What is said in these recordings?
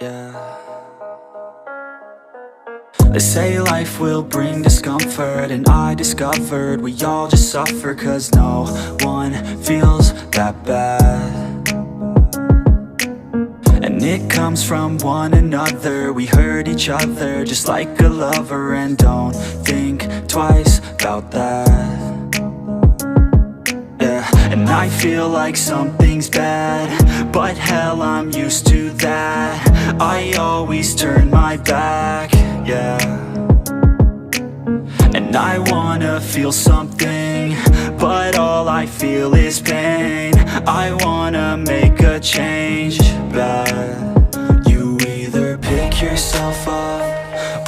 yeah. They say life will bring discomfort, and I discovered we all just suffer, 'cause no one feels that bad. And it comes from one another. We hurt each other just like a lover, and don't think twice about that. And I feel like something's bad, but hell, I'm used to that. I always turn my back, yeah. And I wanna feel something, but all I feel is pain. I wanna make a change, but you either pick yourself up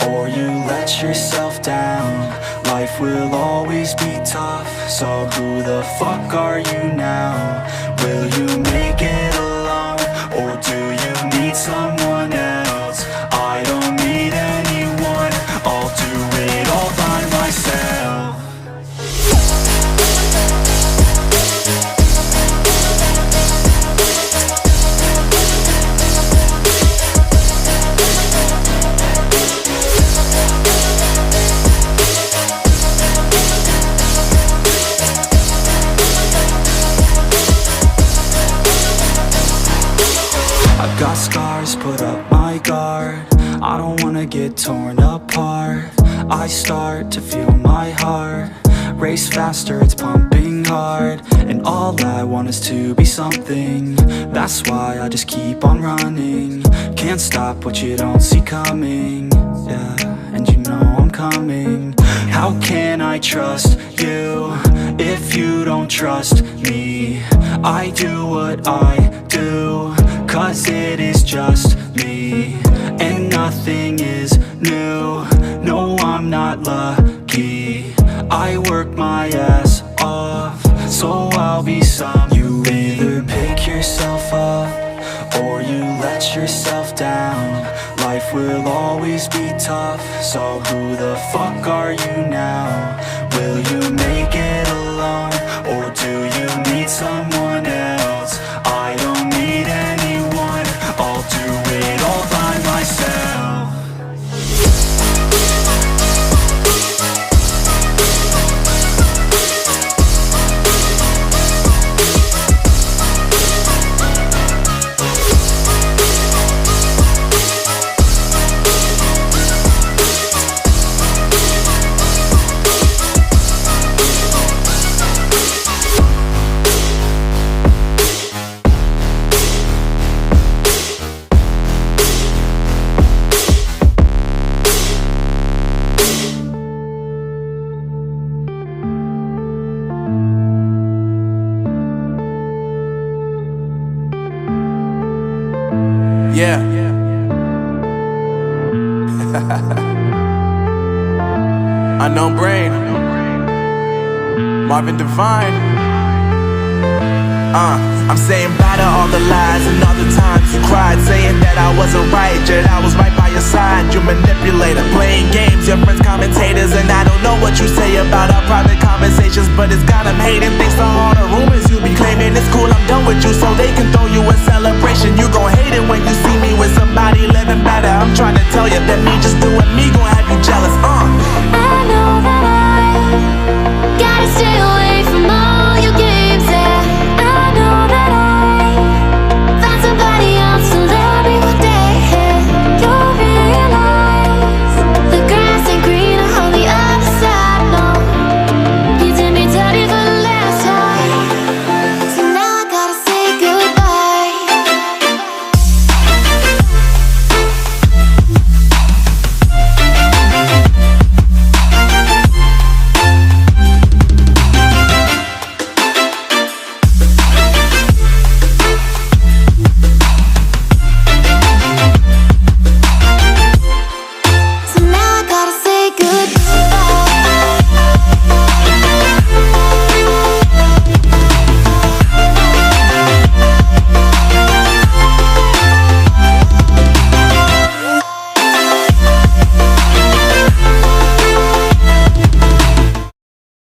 or you let yourself down. Life will always be tough, so who the fuck are you now? Will you make it alone, or do you need someone else? I don't need anyone, I'll do it all by myself. Got scars, put up my guard. I don't wanna get torn apart. I start to feel my heart race faster, it's pumping hard. And all I want is to be something. That's why I just keep on running. Can't stop what you don't see coming, yeah, and you know I'm coming. How can I trust you if you don't trust me? I do what I do 'cause it is just me, and nothing is new. No, I'm not lucky. I work my ass off, so I'll be some. You either pick yourself up or you let yourself down. Life will always be tough, so who the fuck are you now? Will you make it alone, or do you need someone else? I don't need anyone, I'll do it all by myself. Yeah. Unknown Brain, Marvin Divine. I'm saying bye to all the lies and all the times you cried, saying that I wasn't right, yet I was right by your side. You manipulator, playing games, your friends commentators, and I don't know what you say about our private conversations, but it's got them hating. Thanks to all the rumors you be claiming, it's cool, I'm done with you, so they can throw you a celebration. You gon' hate it when you